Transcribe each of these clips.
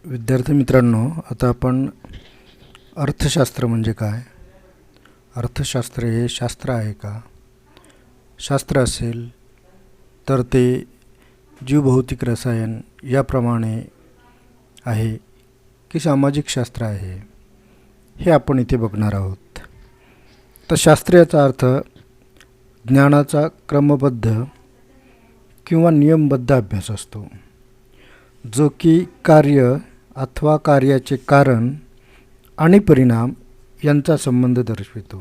विद्यार्थी मित्रांनो, आता आपण अर्थशास्त्र म्हणजे काय, अर्थशास्त्र हे शास्त्र आहे का, शास्त्र असेल तर ते जीवभौतिक रसायन याप्रमाणे आहे की सामाजिक शास्त्र आहे, हे आपण इथे बघणार आहोत. तर शास्त्र याचा अर्थ ज्ञानाचा क्रमबद्ध किंवा नियमबद्ध अभ्यास असतो, जो की कार्य अथवा कार्याचे कारण आणि परिणाम यांचा संबंध दर्शवितो.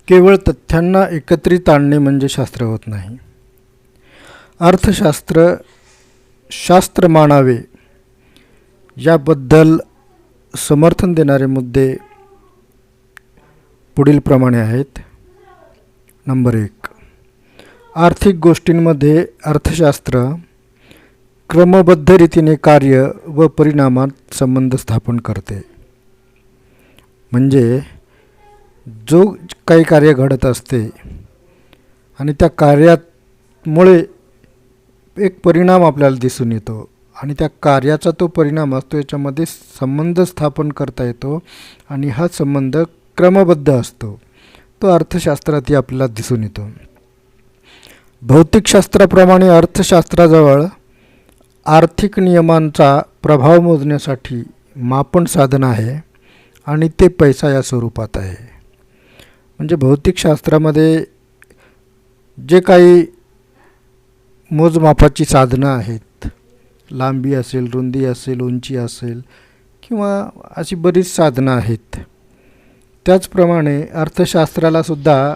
केवळ तथ्यांना एकत्रित आणणे म्हणजे शास्त्र होत नाही. अर्थशास्त्र शास्त्र मानावे याबद्दल समर्थन देणारे मुद्दे पुढील प्रमाणे आहेत. नंबर 1, आर्थिक गोष्टींमध्ये अर्थशास्त्र क्रमबद्ध रीतीने कार्य व परिणामात संबंध स्थापन करते. म्हणजे जो काही कार्य घडत असते आणि त्या कार्यामुळे एक परिणाम आपल्याला दिसून येतो आणि त्या कार्याचा तो परिणाम असतो, याच्यामध्ये संबंध स्थापन करता येतो आणि हा संबंध क्रमबद्ध असतो, तो अर्थशास्त्रात आपल्याला दिसून येतो. भौतिकशास्त्राप्रमाणे अर्थशास्त्राजवळ आर्थिक नियमांचा प्रभाव मोजण्यासाठी मापन साधन आहे आणि ते पैसा या स्वरूपात आहे. म्हणजे भौतिकशास्त्रामध्ये जे काही मोजमापाची साधनं आहेत, लांबी असेल, रुंदी असेल, उंची असेल किंवा अशी बरीच साधनं आहेत, त्याचप्रमाणे अर्थशास्त्रालासुद्धा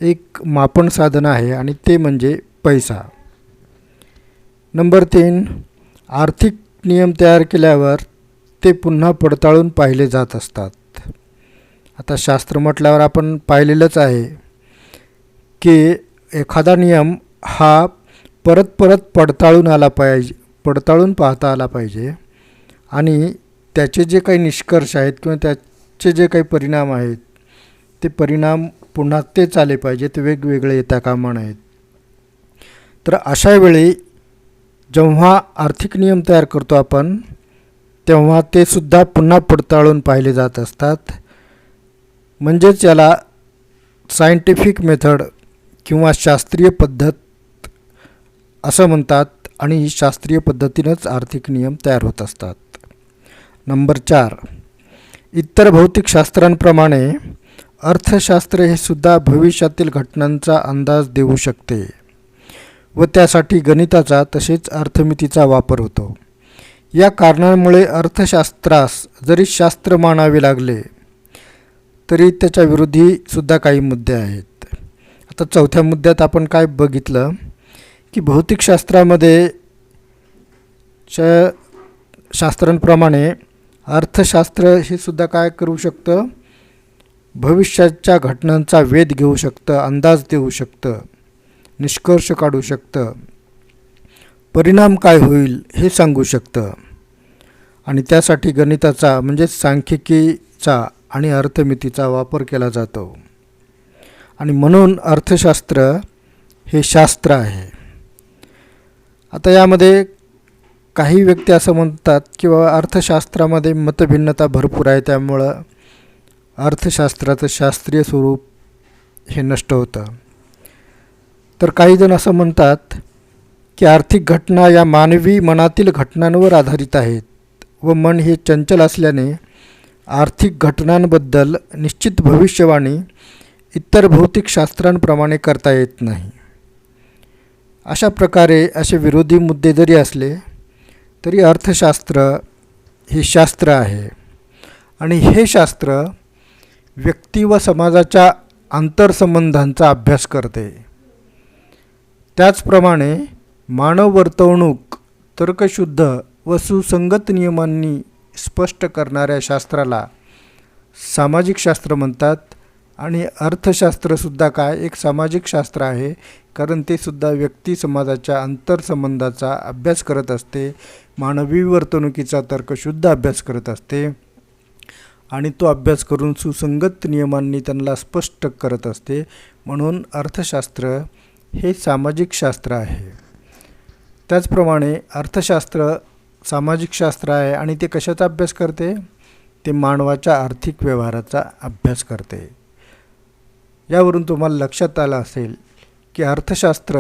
एक मापन साधन आहे आणि ते म्हणजे पैसा. नंबर 3, आर्थिक नियम तयार केल्यावर ते पुन्हा पडताळून पाहिले जात असतात. आता शास्त्र म्हटल्यावर आपण पाहिलेलंच आहे की एखादा नियम हा परत परत पडताळून पाहता आला पाहिजे आणि त्याचे जे काही निष्कर्ष आहेत किंवा त्याचे जे काही परिणाम आहेत, ते परिणाम पुन्हा तेच आले पाहिजे, ते वेगवेगळे येता कामा नयेत. तर अशा वेळी जेव्हा आर्थिक नियम तयार करतो आपण, तेव्हा ते सुद्धा पुन्हा पडताळून पाहिले जात असतात. म्हणजेच याला सायंटिफिक मेथड किंवा शास्त्रीय पद्धत असं म्हणतात आणि ही शास्त्रीय पद्धतीनंच आर्थिक नियम तयार होत असतात. नंबर 4, इतर भौतिकशास्त्रांप्रमाणे अर्थशास्त्र हे सुद्धा भविष्यातील घटनांचा अंदाज देऊ शकते व त्यासाठी गणिताचा तसेच अर्थमितीचा वापर होतो. या कारणामुळे अर्थशास्त्रास जरी शास्त्र मानावे लागले तरी त्याच्या विरोधी सुद्धा काही मुद्दे आहेत. आता 4थ्या मुद्द्यात आपण काय बघितलं की भौतिकशास्त्रामध्ये शास्त्रांप्रमाणे अर्थशास्त्र हे सुद्धा काय करू शकतं, भविष्याच्या घटनांचा वेध घेऊ शकतं, अंदाज देऊ शकतं, निष्कर्ष काढू शकतं, परिणाम काय होईल हे सांगू शकतं आणि त्यासाठी गणिताचा म्हणजे सांख्यिकीचा आणि अर्थमितीचा वापर केला जातो आणि म्हणून अर्थशास्त्र हे शास्त्र आहे. आता यामध्ये काही व्यक्ती असं म्हणतात की बाबा अर्थशास्त्रामध्ये मतभिन्नता भरपूर आहे, त्यामुळं अर्थशास्त्राचं शास्त्रीय स्वरूप हे नष्ट होतं. तर काही जण असं म्हणतात की आर्थिक घटना या मानवी मनातील घटनांवर आधारित आहेत व मन हे चंचल असल्याने आर्थिक घटनांबद्दल निश्चित भविष्यवाणी इतर भौतिकशास्त्रांप्रमाणे करता येत नाही. अशा प्रकारे असे विरोधी मुद्दे जरी असले तरी अर्थशास्त्र हे शास्त्र आहे आणि हे शास्त्र व्यक्ती व समाजाच्या आंतरसंबंधांचा अभ्यास करते. त्याचप्रमाणे मानव वर्तवणूक तर्कशुद्ध व सुसंगत नियमांनी स्पष्ट करणाऱ्या शास्त्राला सामाजिक शास्त्र म्हणतात आणि अर्थशास्त्रसुद्धा काय एक सामाजिक शास्त्र आहे, कारण ते सुद्धा व्यक्ती समाजाच्या आंतरसंबंधाचा अभ्यास करत असते, मानवी वर्तणुकीचा तर्कशुद्ध अभ्यास करत असते आणि तो अभ्यास करून सुसंगत नियमांनी त्यांना स्पष्ट करत असते. म्हणून अर्थशास्त्र हे सामाजिक शास्त्र आहे. त्याचप्रमाणे अर्थशास्त्र सामाजिक शास्त्र आहे आणि ते कशाचा अभ्यास करते? ते मानवाच्या आर्थिक व्यवहाराचा अभ्यास करते. यावरून तुम्हाला लक्षात आलं असेल की अर्थशास्त्र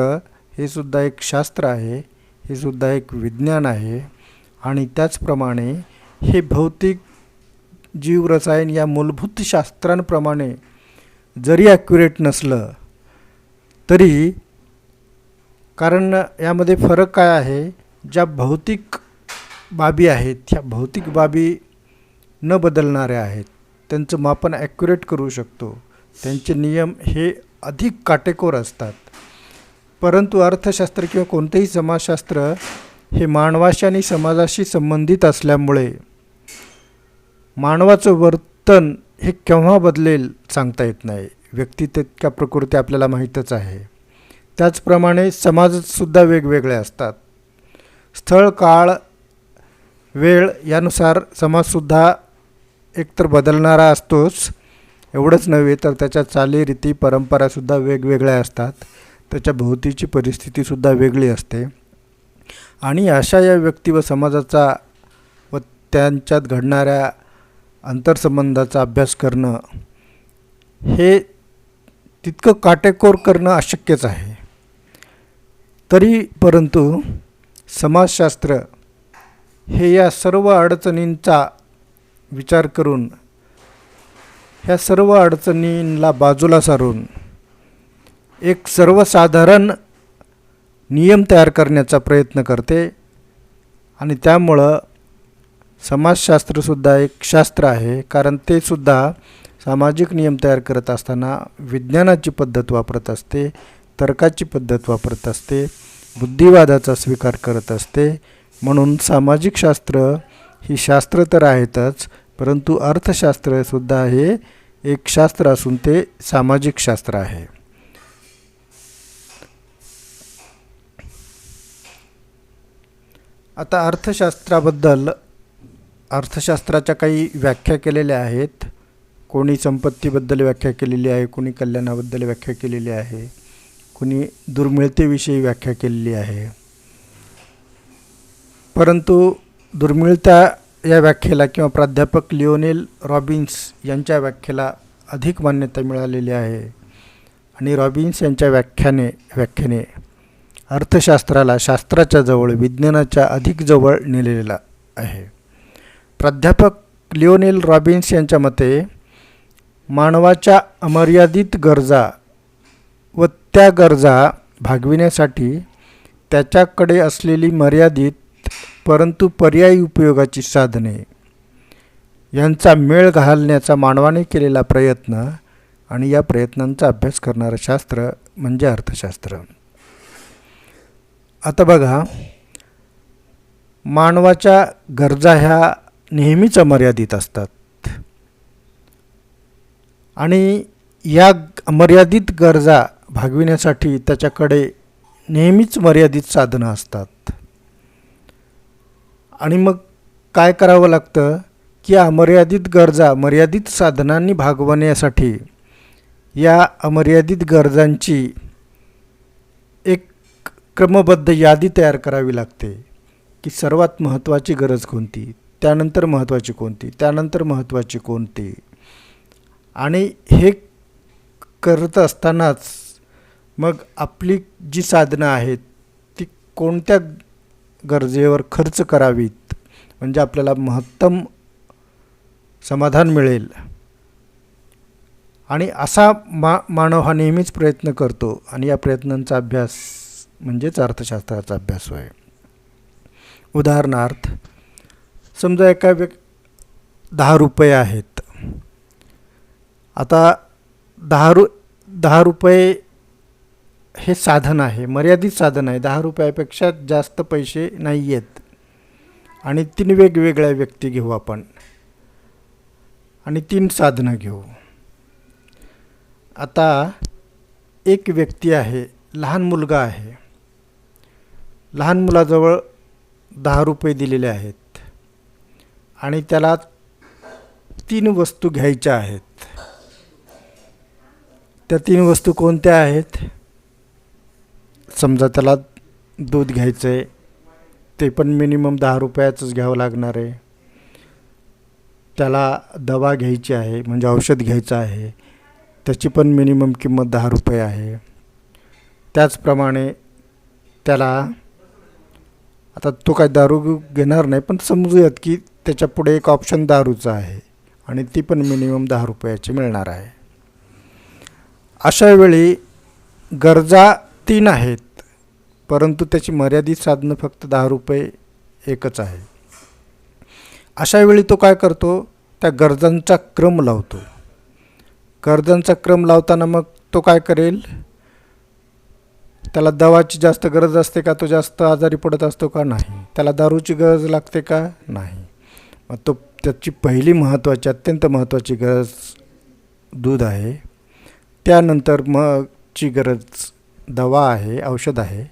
हे सुद्धा एक शास्त्र आहे, हे सुद्धा एक विज्ञान आहे आणि त्याचप्रमाणे हे भौतिक, जीवरसायन या मूलभूत शास्त्रांप्रमाणे जरी ॲक्युरेट नसलं तरी, कारण यामध्ये फरक काय आहे, ज्या भौतिक बाबी आहेत ह्या भौतिक बाबी न बदलणाऱ्या आहेत, त्यांचं मापन ॲक्युरेट करू शकतो, त्यांचे नियम हे अधिक काटेकोर असतात. परंतु अर्थशास्त्र किंवा कोणतेही समाजशास्त्र हे मानवाशी आणि समाजाशी संबंधित असल्यामुळे मानवाचं वर्तन हे केव्हा बदलेल सांगता येत नाही. व्यक्ती तितक्या प्रकृती आपल्याला माहीतच आहे. त्याचप्रमाणे समाजसुद्धा वेगवेगळे असतात. स्थळ, काळ, वेळ यानुसार समाजसुद्धा एकतर बदलणारा असतोच, एवढंच नव्हे तर त्याच्या चालीरीती, परंपरासुद्धा वेगवेगळ्या असतात, त्याच्या भोवतीची परिस्थितीसुद्धा वेगळी असते. आणि अशा या व्यक्ती व समाजाचा व त्यांच्यात घडणाऱ्या आंतरसंबंधाचा अभ्यास करणं हे तितकं काटेकोर करणं अशक्यच आहे. तरी परंतु समाजशास्त्र हे या सर्व अडचणींचा विचार करून, ह्या सर्व अडचणींना बाजूला सारून एक सर्वसाधारण नियम तयार करण्याचा प्रयत्न करते. आणि त्यामुळं समाजशास्त्रसुद्धा एक शास्त्र आहे, कारण ते सुद्धा सामाजिक नियम तयार करत असताना विज्ञानाची पद्धत वापरत असते, तर्काची पद्धत वापरत असते, बुद्धिवादाचा स्वीकार करत असते. म्हणून सामाजिक शास्त्र ही शास्त्र तर आहेतच, परंतु अर्थशास्त्रसुद्धा हे एक शास्त्र असून ते सामाजिक शास्त्र आहे. आता अर्थशास्त्राच्या काही व्याख्या केलेल्या आहेत. कोणी संपत्तीबद्दल व्याख्या केलेली आहे, कोणी कल्याणाबद्दल व्याख्या केलेली आहे, कोणी दुर्मिळतेविषयी व्याख्या केलेली आहे. परंतु दुर्मिळता या व्याख्येला किंवा प्राध्यापक लिओनेल रॉबिन्स यांच्या व्याख्येला अधिक मान्यता मिळालेली आहे. आणि रॉबिन्स यांच्या व्याख्याने अर्थशास्त्राला शास्त्राच्या जवळ, विज्ञानाच्या अधिक जवळ नेलेला आहे. प्राध्यापक लिओनेल रॉबिन्स यांच्या मते मानवाच्या अमर्यादित गरजा व त्या गरजा भागविण्यासाठी त्याच्याकडे असलेली मर्यादित परंतु पर्यायी उपयोगाची साधने यांचा मेळ घालण्याचा मानवाने केलेला प्रयत्न आणि या प्रयत्नांचा अभ्यास करणारं शास्त्र म्हणजे अर्थशास्त्र. आता बघा, मानवाच्या गरजा ह्या नेहमीच अमर्यादित असतात आणि या मर्यादित गरजा भागविण्यासाठी त्याच्याकडे नेहमीच मर्यादित साधनं असतात. आणि मग काय करावं लागतं की अमर्यादित गरजा मर्यादित साधनांनी भागवण्यासाठी या अमर्यादित गरजांची एक क्रमबद्ध यादी तयार करावी लागते की सर्वात महत्त्वाची गरज कोणती, त्यानंतर महत्त्वाची कोणती, त्यानंतर महत्त्वाची कोणती. आणि हे करत असतानाच मग आपली जी साधनं आहेत ती कोणत्या गरजेवर खर्च करावीत म्हणजे आपल्याला महत्तम समाधान मिळेल. आणि असा मानव हा नेहमीच प्रयत्न करतो आणि या प्रयत्नांचा अभ्यास म्हणजेच अर्थशास्त्राचा अभ्यास होय. उदाहरणार्थ, समजा एका 10 रुपये आहेत. आता 10 रुपये हे साधन आहे, मर्यादित साधन आहे. 10 रुपयापेक्षा जास्त पैसे नाही आहेत आणि 3 वेगवेगळ्या व्यक्ती घेऊ आपण आणि 3 साधनं घेऊ. आता एक व्यक्ती आहे, लहान मुलगा आहे. लहान मुलाजवळ 10 रुपये दिलेले आहेत आणि त्याला 3 वस्तू घ्यायच्या आहेत. त्या 3 वस्तू कोणत्या आहेत? समजा त्याला दूध घ्यायचं आहे, ते पण मिनिमम 10 रुपयाचंच घ्यावं लागणार आहे. त्याला दवा घ्यायची आहे म्हणजे औषध घ्यायचं आहे, त्याची पण मिनिमम किंमत 10 रुपये आहे. त्याचप्रमाणे त्याला आता तो काय दारू घेणार नाही, पण समजूयात की त्याच्या पुढे एक ऑप्शन दारूचा आहे आणि ती पण मिनिमम 10 रुपयाची मिळणार आहे. अशा वेळी गरजा 3 आहेत, परंतु त्याची मर्यादित साधनं फक्त 10 रुपये एकच आहे. अशा वेळी तो काय करतो, त्या गरजांचा क्रम लावतो. गरजांचा क्रम लावताना मग तो काय करेल, त्याला दवाची जास्त गरज असते का, तो जास्त आजारी पडत असतो का, नाही. त्याला दारूची गरज लागते का, नाही. मग तो त्याची पहिली महत्त्वाची अत्यंत महत्त्वाची गरज दूध आहे. त्यानंतर मगची गरज दवा आहे, औषध आहे.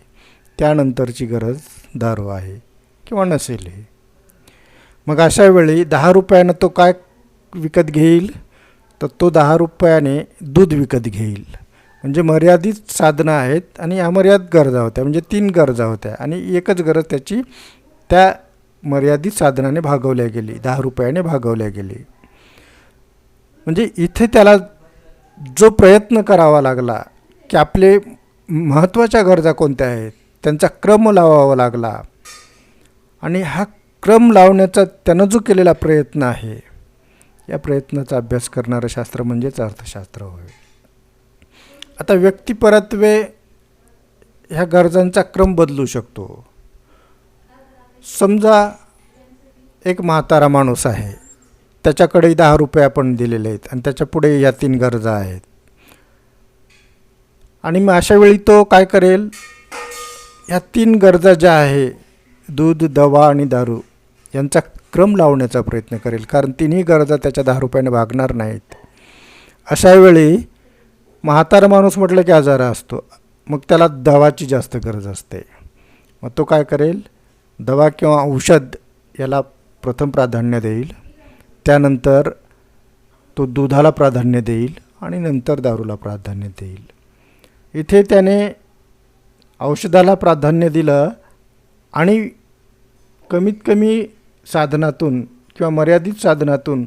त्यानंतरची गरज दारू आहे किंवा नसेल. मग अशा वेळी 10 रुपयानं तो काय विकत घेईल, तर तो 10 रुपयाने दूध विकत घेईल. म्हणजे मर्यादित साधनं आहेत आणि अमर्यादित गरजा होत्या, म्हणजे 3 गरजा होत्या आणि एकच गरज त्याची त्या मर्यादित साधनाने भागवल्या गेली, 10 रुपयाने भागवल्या गेली. म्हणजे इथे त्याला जो प्रयत्न करावा लागला की आपले महत्त्वाच्या गरजा कोणत्या आहेत त्यांचा क्रम लावावा लागला, आणि हा क्रम लावण्याचा त्यानं जो केलेला प्रयत्न आहे, या प्रयत्नाचा अभ्यास करणारं शास्त्र म्हणजेच अर्थशास्त्र होय. आता व्यक्तिपरत्वे ह्या गरजांचा क्रम बदलू शकतो. समजा एक म्हातारा माणूस आहे, त्याच्याकडे 10 रुपये आपण दिलेले आहेत आणि त्याच्या पुढे या 3 गरजा आहेत. आणि मग अशा वेळी तो काय करेल, ह्या 3 गरजा ज्या आहे दूध, दवा आणि दारू यांचा क्रम लावण्याचा प्रयत्न करेल, कारण 3ही गरजा त्याच्या 10 रुपयाने भागणार नाहीत. अशा वेळी म्हातारा माणूस म्हटलं की आजारा असतो, मग त्याला दवाची जास्त गरज असते. मग तो काय करेल, दवा किंवा औषध याला प्रथम प्राधान्य देईल, त्यानंतर तो दुधाला प्राधान्य देईल आणि नंतर दारूला प्राधान्य देईल. इथे त्याने औषधाला प्राधान्य दिलं आणि कमीत कमी साधनातून किंवा मर्यादित साधनातून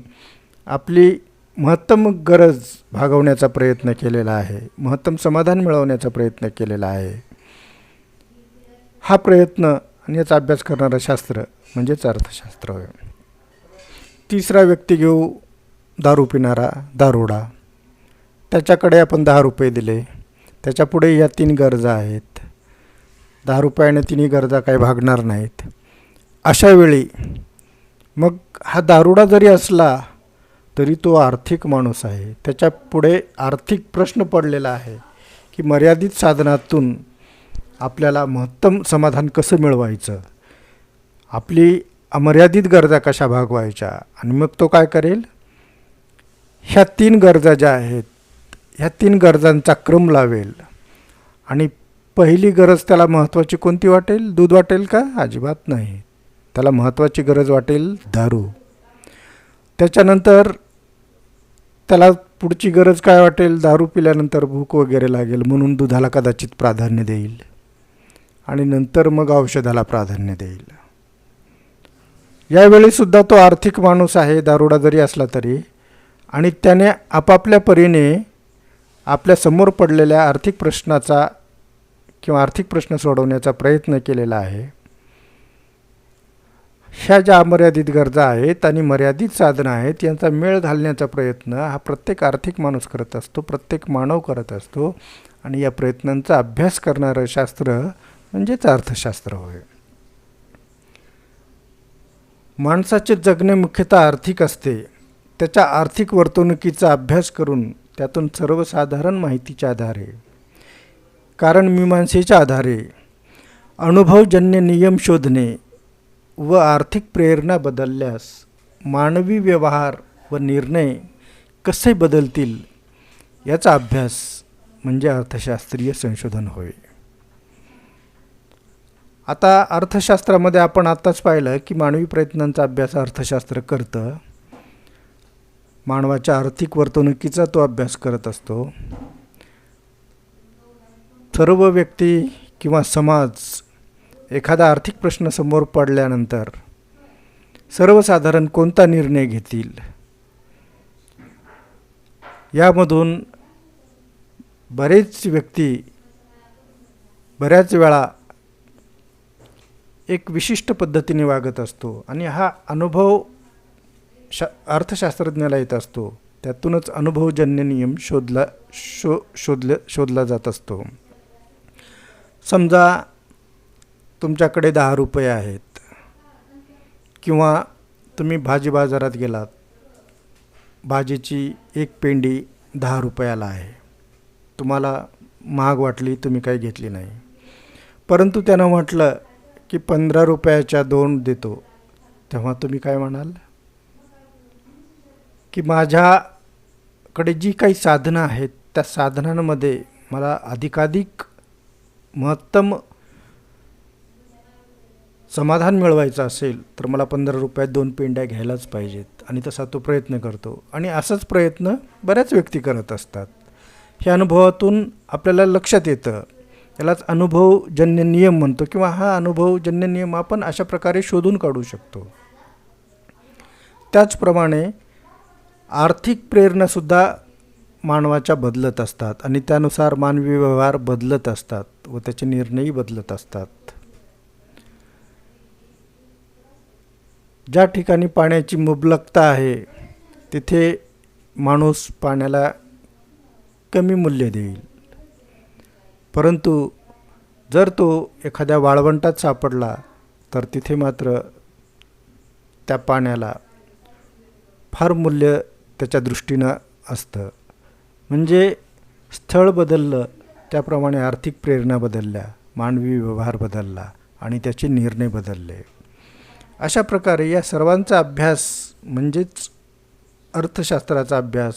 आपली महत्तम गरज भागवण्याचा प्रयत्न केलेला आहे, महत्तम समाधान मिळवण्याचा प्रयत्न केलेला आहे. हा प्रयत्न आणि याचा अभ्यास करणारं शास्त्र म्हणजेच अर्थशास्त्र होय. तिसरा व्यक्ती घेऊ, दारू पिणारा दारुडा. त्याच्याकडे आपण 10 रुपये दिले, त्याच्यापुढे या 3 गरजा आहेत, 10 रुपयाने 3ही गरजा काही भागणार नाहीत. अशा वेळी मग हा दारुडा जरी असला तरी तो आर्थिक माणूस आहे. त्याच्या पुढे आर्थिक प्रश्न पडलेला आहे की मर्यादित साधनातून आपल्याला महत्तम समाधान कसं मिळवायचं, आपली अमर्यादित गरजा कशा भागवायच्या. आणि मग तो काय करेल, ह्या 3 गरजा ज्या आहेत ह्या 3 गरजांचा क्रम लावेल. आणि पहिली गरज त्याला महत्त्वाची कोणती वाटेल, दूध वाटेल का, अजिबात नाही. त्याला महत्त्वाची गरज वाटेल दारू. त्याच्यानंतर त्याला पुढची गरज काय वाटेल, दारू पिल्यानंतर भूक वगैरे लागेल म्हणून दुधाला कदाचित प्राधान्य देईल आणि नंतर मग औषधाला प्राधान्य देईल. यावेळीसुद्धा तो आर्थिक माणूस आहे, दारुडा जरी असला तरी, आणि त्याने आपापल्या परीने आपल्या समोर पडलेल्या आर्थिक प्रश्नाचा किंवा आर्थिक प्रश्न सोडवण्याचा प्रयत्न केलेला आहे. ह्या ज्या अमर्यादित गरजा आहेत आणि मर्यादित साधनं आहेत यांचा मेळ घालण्याचा प्रयत्न हा प्रत्येक आर्थिक माणूस करत असतो, प्रत्येक मानव करत असतो. आणि या प्रयत्नांचा अभ्यास करणारं शास्त्र म्हणजेच अर्थशास्त्र होय. माणसाचे जगणे मुख्यतः आर्थिक असते. त्याच्या आर्थिक वर्तणुकीचा अभ्यास करून त्यातून सर्वसाधारण माहितीच्या आधारे, कारण मीमांसेच्या आधारे, अनुभवजन्य नियम शोधणे व आर्थिक प्रेरणा बदलल्यास मानवी व्यवहार व निर्णय कसे बदलतील याचा अभ्यास म्हणजे अर्थशास्त्रीय संशोधन होय. आता अर्थशास्त्रामध्ये आपण आत्ताच पाहिलं की मानवी प्रयत्नांचा अभ्यास अर्थशास्त्र करतं. मानवाच्या आर्थिक वर्तणुकीचा तो अभ्यास करत असतो. सर्व व्यक्ती किंवा समाज एखादा आर्थिक प्रश्न समोर पडल्यानंतर सर्वसाधारण कोणता निर्णय घेतील, यामधून बरेच व्यक्ती बऱ्याच वेळा एक विशिष्ट पद्धतीने वागत असतो आणि हा अनुभव अर्थशास्त्रज्ञाला येत असतो. त्यातूनच अनुभवजन्य नियम शोधला जात असतो. समजा तुमच्याकडे 10 रुपये आहेत किंवा तुम्ही भाजी बाजारात गेलात, भाजीची एक पेंडी 10 रुपयाला आहे. तुम्हाला महाग वाटली, तुम्ही काही घेतली नाही. परंतु त्यानं म्हटलं की 15 रुपयाच्या 2 देतो, तेव्हा तुम्ही काय म्हणाल की माझ्याकडे जी काही साधनं आहेत त्या साधनांमध्ये मला अधिकाधिक महत्तम समाधान मिळवायचं असेल तर मला 15 रुपयात 2 पेंड्या घ्यायलाच पाहिजेत, आणि तसा तो प्रयत्न करतो. आणि असाच प्रयत्न बऱ्याच व्यक्ती करत असतात. हे अनुभवातून आपल्याला लक्षात येतं. यालाच अनुभवजन्य नियम म्हणतो, किंवा हा अनुभवजन्य नियम आपण अशा प्रकारे शोधून काढू शकतो. त्याचप्रमाणे आर्थिक प्रेरणासुद्धा मानवाच्या बदलत असतात आणि त्यानुसार मानवी व्यवहार बदलत असतात व त्याचे निर्णयही बदलत असतात. ज्या ठिकाणी पाण्याची मुबलकता आहे तिथे माणूस पाण्याला कमी मूल्य देईल, परंतु जर तो एखाद्या वाळवंटात सापडला तर तिथे मात्र त्या पाण्याला फार मूल्य त्याच्या दृष्टीनं असतं. म्हणजे स्थळ बदललं त्याप्रमाणे आर्थिक प्रेरणा बदलल्या, मानवी व्यवहार बदलला आणि त्याचे निर्णय बदलले. अशा प्रकारे या सर्वांचा अभ्यास म्हणजेच अर्थशास्त्राचा अभ्यास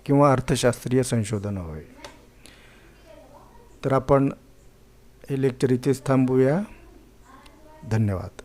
किंवा अर्थशास्त्रीय संशोधन होय. तर आपण हे लेक्चर इथेच थांबूया. धन्यवाद.